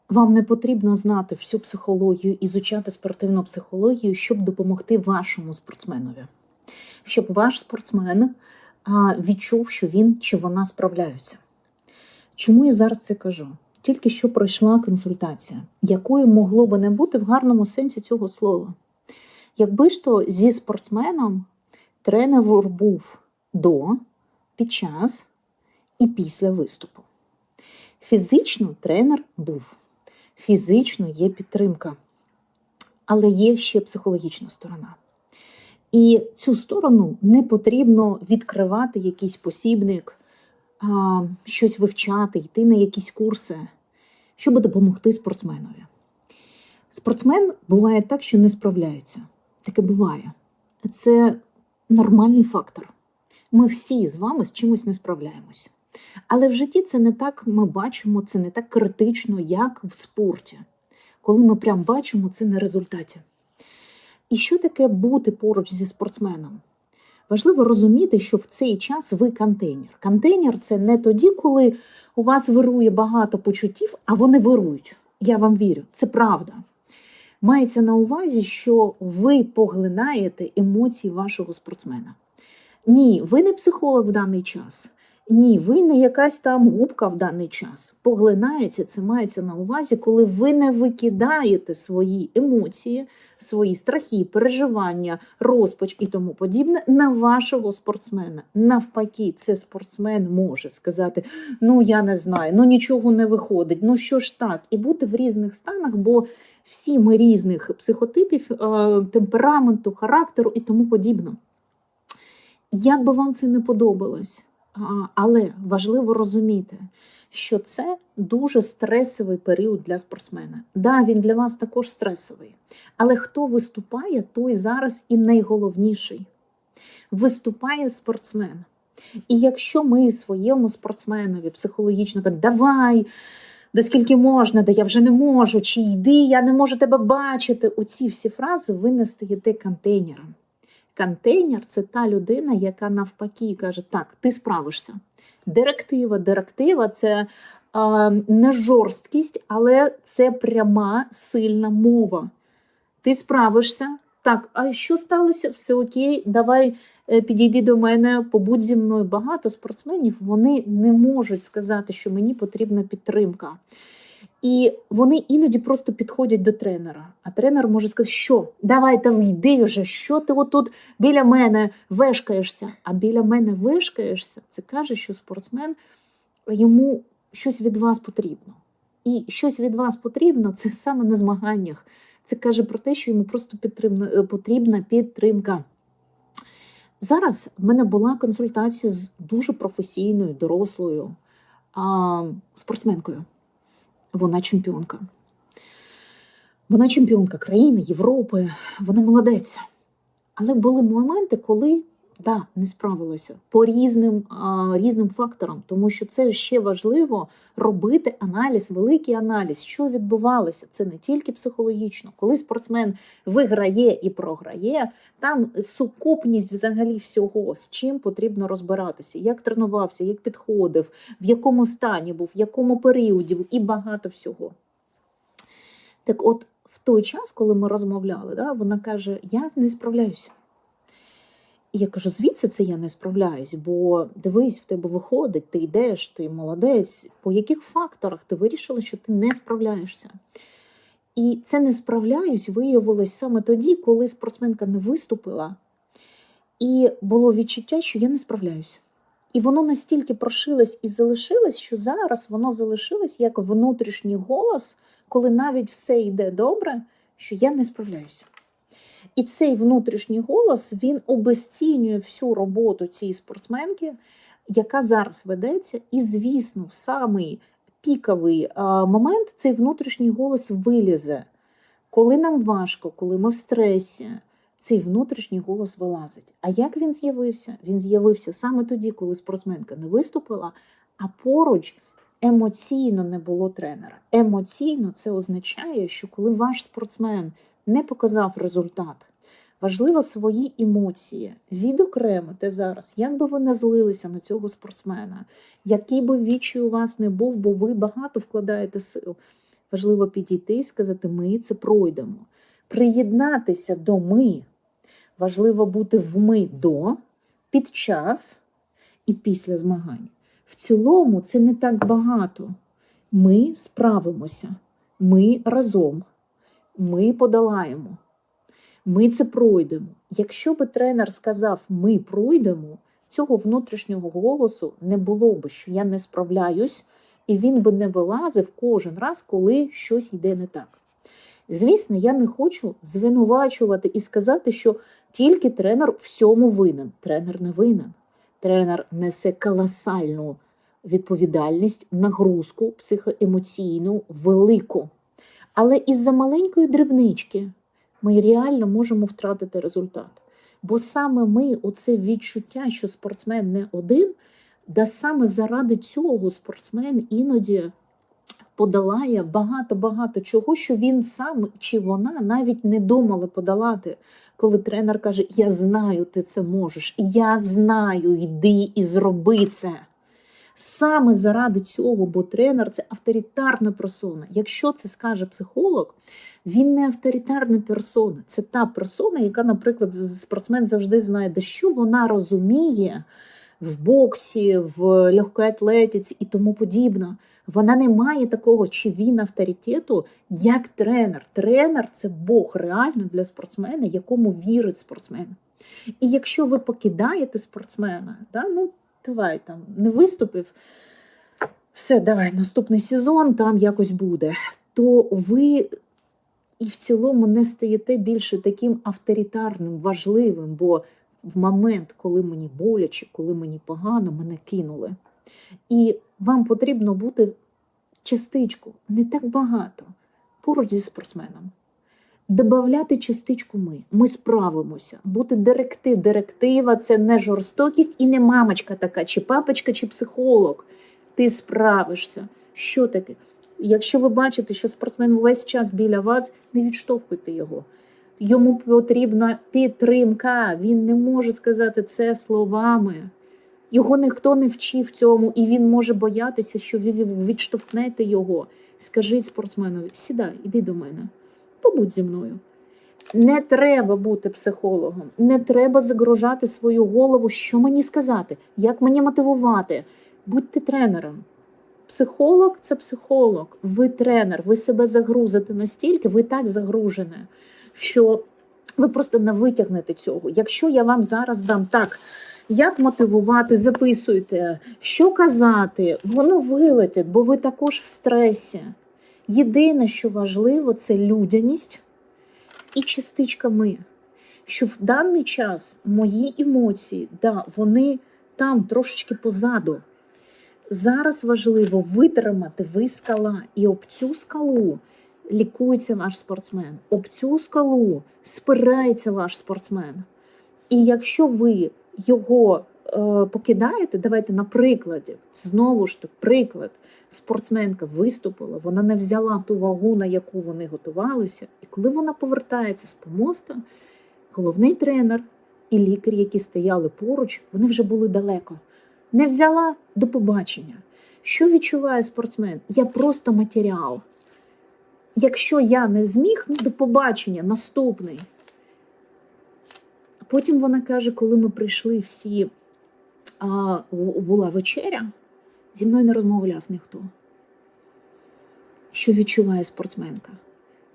Вам не потрібно знати всю психологію, ізучати спортивну психологію, щоб допомогти вашому спортсменові. Щоб ваш спортсмен відчув, що він чи вона справляються. Чому я зараз це кажу? Тільки що пройшла консультація, якою могло би не бути в гарному сенсі цього слова. Якби ж то зі спортсменом тренер був до, під час і після виступу. Фізично тренер був. Фізично є підтримка, але є ще психологічна сторона. І цю сторону не потрібно відкривати якийсь посібник, щось вивчати, йти на якісь курси, щоб допомогти спортсменові. Спортсмен буває так, що не справляється. Таке буває. Це нормальний фактор. Ми всі з вами з чимось не справляємось. Але в житті це не так ми бачимо, це не так критично, як в спорті. Коли ми прям бачимо це на результаті. І що таке бути поруч зі спортсменом? Важливо розуміти, що в цей час ви контейнер. Контейнер – це не тоді, коли у вас вирує багато почуттів, а вони вирують. Я вам вірю, це правда. Мається на увазі, що ви поглинаєте емоції вашого спортсмена. Ні, ви не психолог в даний час. Ні, ви не якась там губка в даний час. Поглинаєте, це мається на увазі, коли ви не викидаєте свої емоції, свої страхи, переживання, розпач і тому подібне на вашого спортсмена. Навпаки, це спортсмен може сказати, ну я не знаю, ну нічого не виходить, ну що ж так, і бути в різних станах, бо всі ми різних психотипів, темпераменту, характеру і тому подібне. Як би вам це не подобалось, але важливо розуміти, що це дуже стресовий період для спортсмена. Да, він для вас також стресовий. Але хто виступає, той зараз і найголовніший. Виступає спортсмен. І якщо ми своєму спортсменові психологічно кажемо, давай, да скільки можна, да я вже не можу, чи йди, я не можу тебе бачити. Оці всі фрази ви не стаєте контейнером. Контейнер – це та людина, яка навпаки каже, так, ти справишся. Директива – це не жорсткість, але це пряма, сильна мова. Ти справишся. Так, а що сталося? Все окей, давай підійди до мене, побудь зі мною. Багато спортсменів, вони не можуть сказати, що мені потрібна підтримка. І вони іноді просто підходять до тренера. А тренер може сказати, що, давай там йди вже, що ти отут біля мене вешкаєшся. А біля мене вешкаєшся, це каже, що спортсмен, йому щось від вас потрібно. І щось від вас потрібно, це саме на змаганнях. Це каже про те, що йому просто потрібна підтримка. Зараз в мене була консультація з дуже професійною, дорослою спортсменкою. Вона чемпіонка. Вона чемпіонка країни, Європи, вона молодець. Але були моменти, коли, не справилася по різним факторам, тому що це ще важливо робити аналіз, великий аналіз, що відбувалося. Це не тільки психологічно. Коли спортсмен виграє і програє, там сукупність взагалі всього, з чим потрібно розбиратися, як тренувався, як підходив, в якому стані був, в якому періоді був і багато всього. Так от, в той час, коли ми розмовляли, вона каже, я не справляюся. І я кажу, звідси це я не справляюсь, бо дивись, в тебе виходить, ти йдеш, ти молодець. По яких факторах ти вирішила, що ти не справляєшся? І це не справляюсь виявилось саме тоді, коли спортсменка не виступила. І було відчуття, що я не справляюсь. І воно настільки прошилось і залишилось, що зараз воно залишилось як внутрішній голос, коли навіть все йде добре, що я не справляюсь. І цей внутрішній голос, він обезцінює всю роботу цієї спортсменки, яка зараз ведеться. І, звісно, в самий піковий момент цей внутрішній голос вилізе. Коли нам важко, коли ми в стресі, цей внутрішній голос вилазить. А як він з'явився? Він з'явився саме тоді, коли спортсменка не виступила, а поруч емоційно не було тренера. Емоційно це означає, що коли ваш спортсмен не показав результат, важливо свої емоції відокремити зараз, як би ви не злилися на цього спортсмена, який би відчай у вас не був, бо ви багато вкладаєте сил. Важливо підійти і сказати, ми це пройдемо. Приєднатися до ми. Важливо бути в ми до, під час і після змагань. В цілому це не так багато. Ми справимося, ми разом, ми подолаємо, ми це пройдемо. Якщо би тренер сказав «ми пройдемо», цього внутрішнього голосу не було би, що я не справляюсь, і він би не вилазив кожен раз, коли щось йде не так. Звісно, я не хочу звинувачувати і сказати, що тільки тренер всьому винен. Тренер не винен. Тренер несе колосальну відповідальність, нагрузку психоемоційну, велику. Але із-за маленької дрібнички ми реально можемо втратити результат. Бо саме ми, оце відчуття, що спортсмен не один, да саме заради цього спортсмен іноді подолає багато-багато чого, що він сам чи вона навіть не думали подолати. Коли тренер каже, я знаю, ти це можеш, я знаю, йди і зроби це. Саме заради цього, бо тренер – це авторитарна персона. Якщо це скаже психолог, він не авторитарна персона. Це та персона, яка, наприклад, спортсмен завжди знає, де що вона розуміє в боксі, в легкій атлетиці і тому подібне. Вона не має такого, чи він авторитету, як тренер. Тренер – це Бог реально для спортсмена, якому вірить спортсмен. І якщо ви покидаєте спортсмена, давай, там, не виступив, все, давай, наступний сезон, там якось буде, то ви і в цілому не стаєте більше таким авторитарним, важливим, бо в момент, коли мені боляче, коли мені погано, мене кинули. І вам потрібно бути частичку, не так багато, поруч зі спортсменом. Добавляти частичку ми справимося. Бути директив. Директива – це не жорстокість і не мамочка така, чи папочка, чи психолог. Ти справишся. Що таке? Якщо ви бачите, що спортсмен весь час біля вас, не відштовхуйте його. Йому потрібна підтримка. Він не може сказати це словами. Його ніхто не вчив цьому, і він може боятися, що ви відштовхнете його. Скажіть спортсменові, сідай, іди до мене. Побудь зі мною. Не треба бути психологом, не треба загружати свою голову, що мені сказати, як мені мотивувати. Будьте тренером. Психолог – це психолог, ви тренер, ви себе загрузите настільки, ви так загружені, що ви просто не витягнете цього. Якщо я вам зараз дам так, як мотивувати, записуйте, що казати, воно вилетить, бо ви також в стресі. Єдине, що важливо, це людяність і частичка ми. Що в даний час мої емоції, вони там трошечки позаду. Зараз важливо витримати, ви скала, і об цю скалу лікується ваш спортсмен, об цю скалу спирається ваш спортсмен. І якщо ви його покидаєте, давайте на прикладі, знову ж таки, приклад, спортсменка виступила, вона не взяла ту вагу, на яку вони готувалися, і коли вона повертається з помоста, головний тренер і лікар, які стояли поруч, вони вже були далеко. Не взяла – до побачення. Що відчуває спортсмен? Я просто матеріал. Якщо я не зміг, до побачення, наступний. Потім вона каже, коли ми прийшли всі, була вечеря, зі мною не розмовляв ніхто. Що відчуває спортсменка?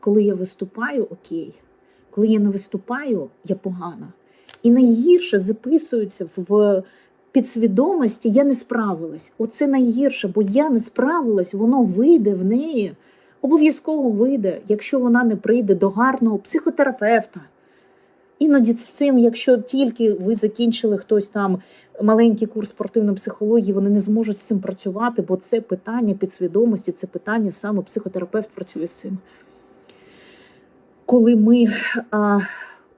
Коли я виступаю – окей. Коли я не виступаю – я погана. І найгірше записується в підсвідомості «я не справилась». Оце найгірше, бо я не справилась, воно вийде в неї, обов'язково вийде, якщо вона не прийде до гарного психотерапевта. Іноді з цим, якщо тільки ви закінчили хтось там маленький курс спортивної психології, вони не зможуть з цим працювати, бо це питання підсвідомості, це питання саме психотерапевт працює з цим. Коли ми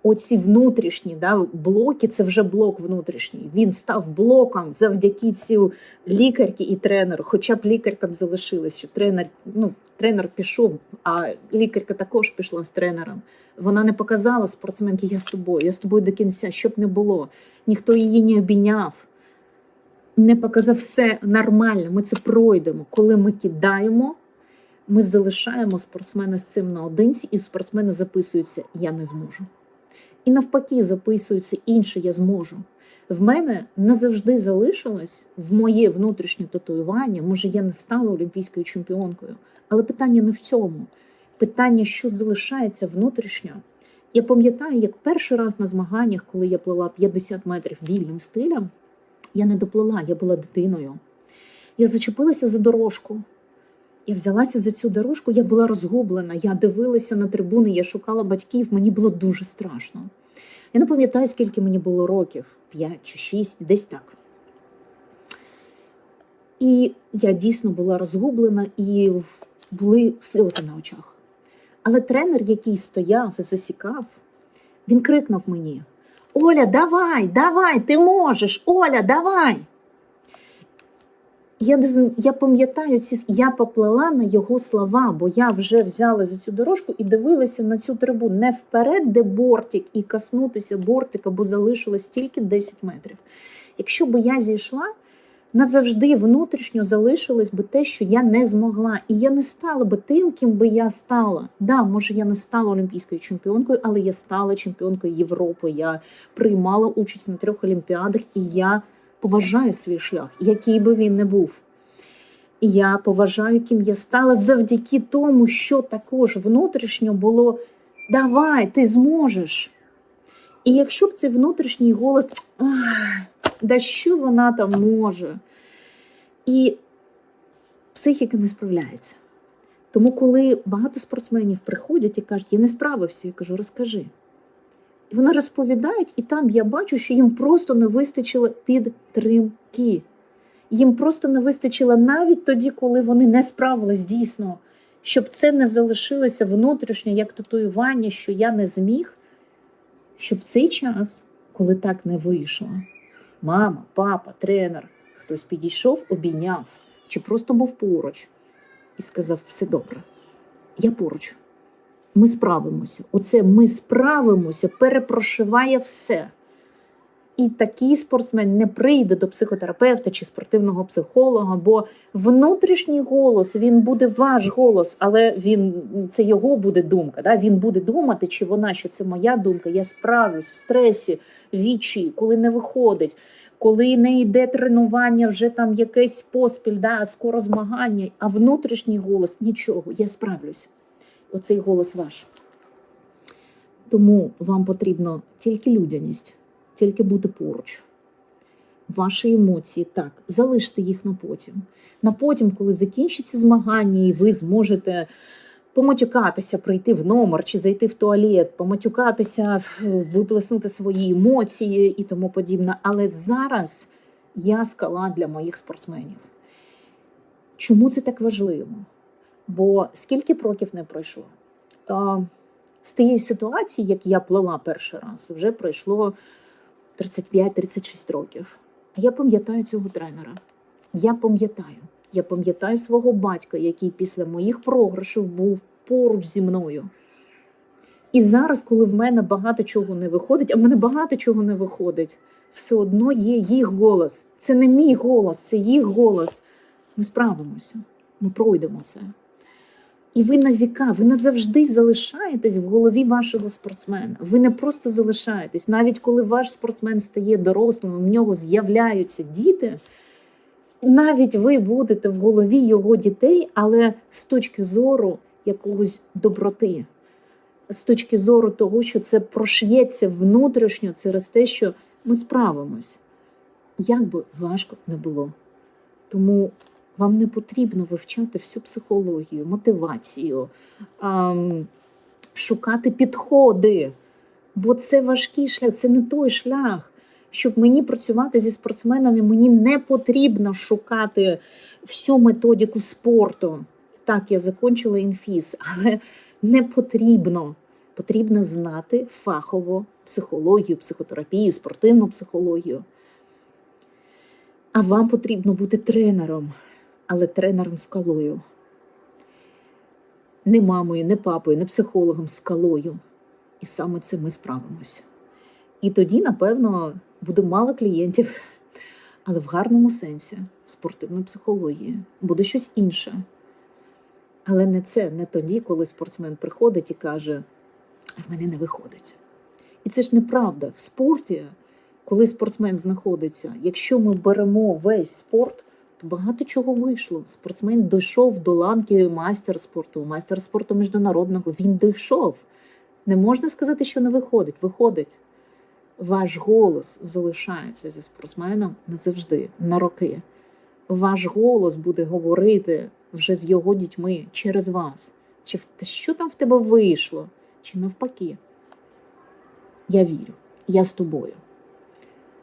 оці внутрішні блоки, це вже блок внутрішній, він став блоком завдяки цій лікарці і тренеру, хоча б лікаркам залишилось, що тренер пішов, а лікарка також пішла з тренером. Вона не показала спортсменки, я з тобою до кінця, щоб не було. Ніхто її не обійняв, не показав, все нормально, ми це пройдемо. Коли ми кидаємо, ми залишаємо спортсмена з цим наодинці, і спортсмени записуються «я не зможу». І навпаки записуються «інше я зможу». В мене не завжди залишилось в моє внутрішнє татуювання, може я не стала олімпійською чемпіонкою, але питання не в цьому. Питання, що залишається внутрішньо. Я пам'ятаю, як перший раз на змаганнях, коли я плила 50 метрів вільним стилем, я не доплила, я була дитиною. Я зачепилася за дорожку. Я взялася за цю дорожку, я була розгублена, я дивилася на трибуни, я шукала батьків, мені було дуже страшно. Я не пам'ятаю, скільки мені було років, 5 чи 6, десь так. І я дійсно була розгублена, і були сльози на очах. Але тренер, який стояв і засікав, він крикнув мені: «Оля, давай, давай, ти можеш, Оля, давай!» Я пам'ятаю, я поплила на його слова, бо я вже взяла за цю дорожку і дивилася на цю трибуну. Не вперед, де бортик, і коснутися бортика, бо залишилось тільки 10 метрів. Якщо б я зійшла, назавжди внутрішньо залишилось би те, що я не змогла. І я не стала би тим, ким би я стала. Да, може, я не стала олімпійською чемпіонкою, але я стала чемпіонкою Європи. Я приймала участь на 3 олімпіадах, і я поважаю свій шлях, який би він не був. І я поважаю, ким я стала завдяки тому, що також внутрішньо було «давай, ти зможеш». І якщо б цей внутрішній голос «да що вона там може?» І психіка не справляється. Тому коли багато спортсменів приходять і кажуть «я не справився», я кажу «розкажи». І вони розповідають, і там я бачу, що їм просто не вистачило підтримки. Їм просто не вистачило навіть тоді, коли вони не справились дійсно, щоб це не залишилося внутрішньо, як татуювання, що я не зміг, щоб цей час, коли так не вийшло, мама, папа, тренер, хтось підійшов, обійняв, чи просто був поруч і сказав «все добре, я поруч». Ми справимося. Оце «ми справимося» перепрошиває все. І такий спортсмен не прийде до психотерапевта чи спортивного психолога, бо внутрішній голос, він буде ваш голос, але це його буде думка. Да? Він буде думати, чи вона, що це моя думка, я справлюсь в стресі, вічі, коли не виходить, коли не йде тренування, вже там якесь поспіль, да? Скоро змагання, а внутрішній голос – нічого, я справлюсь. Оцей голос ваш. Тому вам потрібно тільки людяність, тільки бути поруч. Ваші емоції, так, залиште їх на потім. На потім, коли закінчиться змагання, і ви зможете поматюкатися, прийти в номер, чи зайти в туалет, поматюкатися, виплеснути свої емоції і тому подібне. Але зараз я скала для моїх спортсменів. Чому це так важливо? Бо скільки б років не пройшло? З тієї ситуації, як я плила перший раз, вже пройшло 35-36 років. А я пам'ятаю цього тренера. Я пам'ятаю свого батька, який після моїх програшів був поруч зі мною. І зараз, коли в мене багато чого не виходить, а в мене багато чого не виходить, все одно є їх голос. Це не мій голос, це їх голос. Ми справимося, ми пройдемо це. І ви на віка, ви назавжди залишаєтесь в голові вашого спортсмена. Ви не просто залишаєтесь. Навіть коли ваш спортсмен стає дорослим, в нього з'являються діти, навіть ви будете в голові його дітей, але з точки зору якогось доброти. З точки зору того, що це прош'ється внутрішньо через те, що ми справимось. Як би важко не було. Тому вам не потрібно вивчати всю психологію, мотивацію, шукати підходи, бо це важкий шлях, це не той шлях. Щоб мені працювати зі спортсменами, мені не потрібно шукати всю методику спорту. Так, я закінчила інфіз, але не потрібно. Потрібно знати фахово психологію, психотерапію, спортивну психологію. А вам потрібно бути тренером, але тренером скалою. Не мамою, не папою, не психологом, скалою. І саме це ми справимося. І тоді, напевно, буде мало клієнтів, але в гарному сенсі, в спортивній психології, буде щось інше. Але не тоді, коли спортсмен приходить і каже, в мене не виходить. І це ж неправда. В спорті, коли спортсмен знаходиться, якщо ми беремо весь спорт, то багато чого вийшло. Спортсмен дійшов до ланки майстер спорту міжнародного. Він дійшов. Не можна сказати, що не виходить. Виходить. Ваш голос залишається зі спортсменом назавжди, на роки. Ваш голос буде говорити вже з його дітьми через вас. Чи що там в тебе вийшло? Чи навпаки? Я вірю, я з тобою.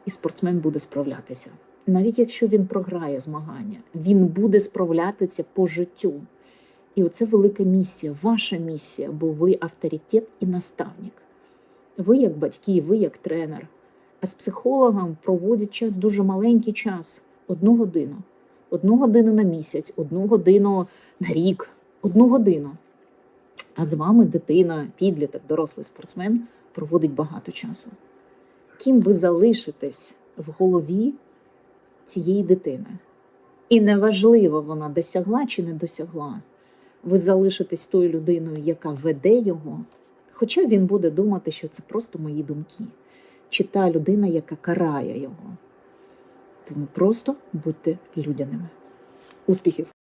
І спортсмен буде справлятися. Навіть якщо він програє змагання, він буде справлятися по життю. І оце велика місія, ваша місія, бо ви авторитет і наставник. Ви як батьки, ви як тренер. А з психологом проводять час, дуже маленький час, 1 годину. 1 годину на місяць, 1 годину на рік, 1 годину. А з вами дитина, підліток, дорослий спортсмен проводить багато часу. Ким ви залишитесь в голові цієї дитини? І неважливо, вона досягла чи не досягла. Ви залишитесь тою людиною, яка веде його, хоча він буде думати, що це просто мої думки. Чи та людина, яка карає його. Тому просто будьте людяними. Успіхів!